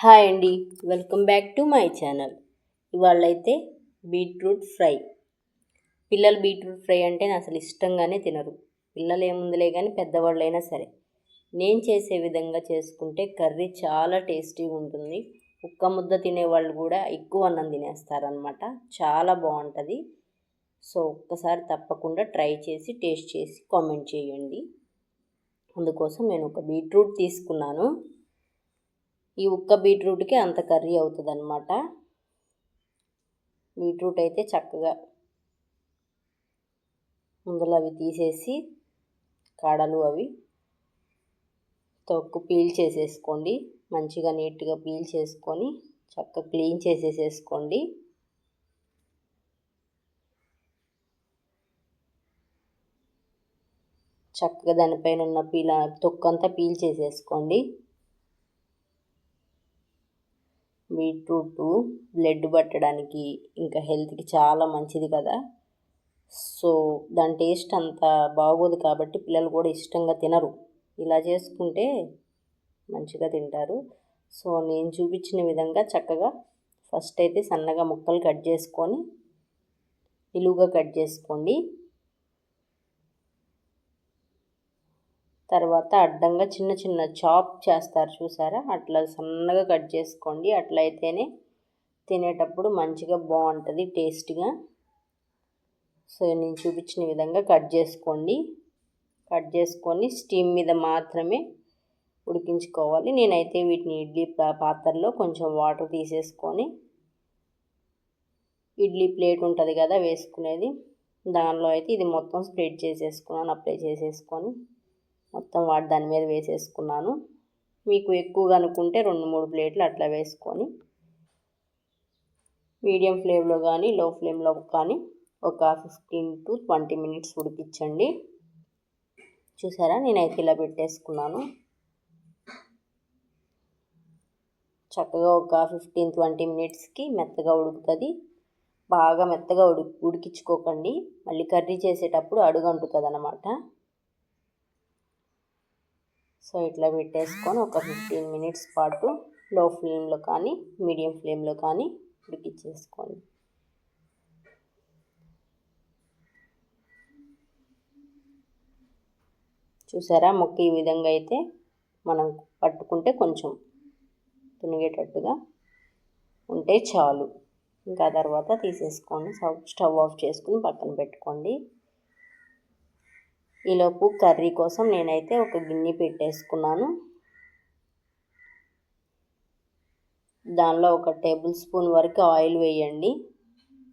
Hi అండి, welcome back to my channel. ఇవాళైతే beetroot fry. పిల్లలు బీట్రూట్ ఫ్రై అంటే అసలు ఇష్టంగానే తినరు. పిల్లలు ఏముందిలే కానీ పెద్దవాళ్ళైనా సరే నేను చేసే విధంగా చేసుకుంటే కర్రీ చాలా టేస్టీగా ఉంటుంది. ఒక్క ముద్ద తినేవాళ్ళు కూడా ఎక్కువ అన్నం తినేస్తారనమాట. చాలా బాగుంటుంది. సో ఒక్కసారి తప్పకుండా ట్రై చేసి టేస్ట్ చేసి కామెంట్ చేయండి. అందుకోసం నేను ఒక బీట్రూట్ తీసుకున్నాను. ఈ ఒక్క బీట్రూట్కి అంత కర్రీ అవుతుంది అన్నమాట. బీట్రూట్ అయితే చక్కగా ముందులో అవి తీసేసి కాడలు అవి తొక్కు పీల్ చేసేసుకోండి. మంచిగా నీట్గా పీల్ చేసుకొని చక్కగా క్లీన్ చేసేసేసుకోండి. చక్కగా దానిపైన ఉన్న తొక్కంతా పీల్ చేసేసుకోండి. బీట్రూట్ బ్లడ్ పట్టడానికి ఇంకా హెల్త్కి చాలా మంచిది కదా. సో దాని టేస్ట్ అంత బాగోదు కాబట్టి పిల్లలు కూడా ఇష్టంగా తినరు. ఇలా చేసుకుంటే మంచిగా తింటారు. సో నేను చూపించిన విధంగా చక్కగా ఫస్ట్ అయితే సన్నగా ముక్కలు కట్ చేసుకొని నిలువుగా కట్ చేసుకోండి. తర్వాత అడ్డంగా చిన్న చిన్న చాప్ చేస్తారు చూసారా, అట్లా సన్నగా కట్ చేసుకోండి. అట్లా అయితేనే తినేటప్పుడు మంచిగా బాగుంటుంది టేస్ట్గా. సో నేను చూపించిన విధంగా కట్ చేసుకోండి. కట్ చేసుకొని స్టీమ్ మీద మాత్రమే ఉడికించుకోవాలి. నేనైతే వీటిని ఇడ్లీ పాత్రలో కొంచెం వాటర్ తీసేసుకొని ఇడ్లీ ప్లేట్ ఉంటుంది కదా వేసుకునేది, దానిలో అయితే ఇది మొత్తం స్ప్రెడ్ చేసేసుకున్నాను. అప్లై చేసేసుకొని మొత్తం దాని మీద వేసేసుకున్నాను. మీకు ఎక్కువగా అనుకుంటే 2-3 ప్లేట్లు అట్లా వేసుకొని మీడియం ఫ్లేమ్లో కానీ లో ఫ్లేమ్లో కానీ ఒక 15 to 20 minutes ఉడికించండి. చూసారా, నేనైతే ఇలా పెట్టేసుకున్నాను. చక్కగా ఒక 15-20 minutesకి మెత్తగా ఉడుకుతుంది. బాగా మెత్తగా ఉడికించుకోకండి, మళ్ళీ కర్రీ చేసేటప్పుడు అడుగంటుతుంది అన్నమాట. సో ఇట్లా పెట్టేసుకొని ఒక 15 minutes పాటు లో ఫ్లేమ్లో కానీ మీడియం ఫ్లేమ్లో కానీ ఉడికించేసుకోండి. చూసారా, ముక్క ఈ విధంగా అయితే మనం పట్టుకుంటే కొంచెం తునిగేటట్టుగా ఉంటే చాలు. ఇంకా తర్వాత తీసేసుకోండి. స్టవ్ ఆఫ్ చేసుకుని పక్కన పెట్టుకోండి. ఈలోపు కర్రీ కోసం నేనైతే ఒక గిన్నె పెట్టేసుకున్నాను. దానిలో ఒక టేబుల్ స్పూన్ వరకు ఆయిల్ వేయండి.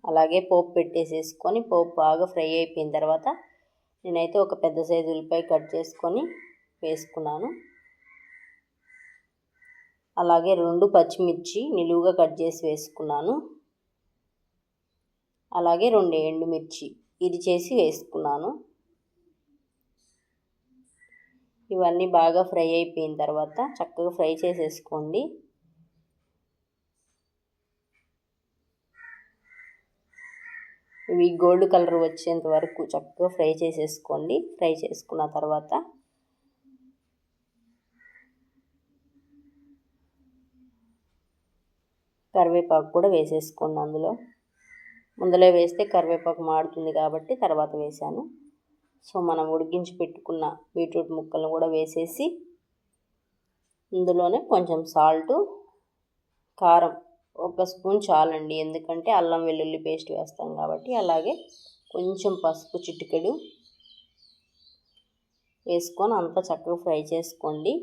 అలాగే పోపు పెట్టేసేసుకొని పోపు బాగా ఫ్రై అయిపోయిన తర్వాత నేనైతే ఒక పెద్ద సైజు ఉల్లిపాయ కట్ చేసుకొని వేసుకున్నాను. అలాగే 2 పచ్చిమిర్చి నిలువుగా కట్ చేసి వేసుకున్నాను. అలాగే 2 ఎండుమిర్చి ఇది చేసి వేసుకున్నాను. ఇవన్నీ బాగా ఫ్రై అయిపోయిన తర్వాత చక్కగా ఫ్రై చేసేసుకోండి. ఇవి గోల్డ్ కలర్ వచ్చేంత వరకు చక్కగా ఫ్రై చేసేసుకోండి. ఫ్రై చేసుకున్న తర్వాత కరివేపాకు కూడా వేసేసుకోండి. ముందులో వేస్తే కరివేపాకు మాడుతుంది కాబట్టి తర్వాత వేసాను. సో మనం ఉడికించి పెట్టుకున్న బీట్రూట్ ముక్కలను కూడా వేసేసి ఇందులోనే కొంచెం సాల్టు, కారం 1 స్పూన్ చాలండి, ఎందుకంటే అల్లం వెల్లుల్లి పేస్ట్ వేస్తాం కాబట్టి. అలాగే కొంచెం పసుపు చిటికెడు వేసుకొని అంతా చక్కగా ఫ్రై చేసుకోండి.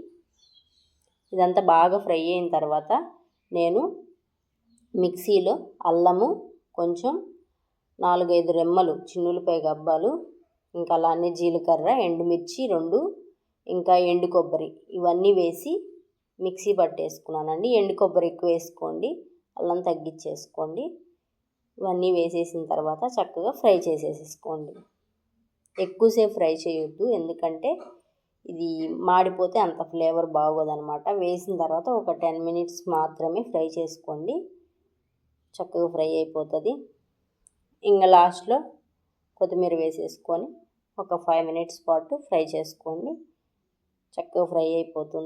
ఇదంతా బాగా ఫ్రై అయిన తర్వాత నేను మిక్సీలో అల్లము, కొంచెం 4-5 రెమ్మలు చిన్నులపాయ గబ్బాలు, ఇంకా అలానే జీలకర్ర, ఎండుమిర్చి 2, ఇంకా ఎండు కొబ్బరి ఇవన్నీ వేసి మిక్సీ పట్టేసుకున్నానండి. ఎండు కొబ్బరి ఎక్కువ వేసుకోండి, అల్లం తగ్గించేసుకోండి. ఇవన్నీ వేసేసిన తర్వాత చక్కగా ఫ్రై చేసేసుకోండి. ఎక్కువసేపు ఫ్రై చేయొద్దు, ఎందుకంటే ఇది మాడిపోతే అంత ఫ్లేవర్ బాగోదన్నమాట. వేసిన తర్వాత ఒక 10 minutes మాత్రమే ఫ్రై చేసుకోండి, చక్కగా ఫ్రై అయిపోతుంది. ఇంకా లాస్ట్లో కొత్తిమీర వేసేసుకొని ఒక 5 minutes పాటు ఫ్రై చేసుకోండి. చక్కగా ఫ్రై అయిపోతుంది.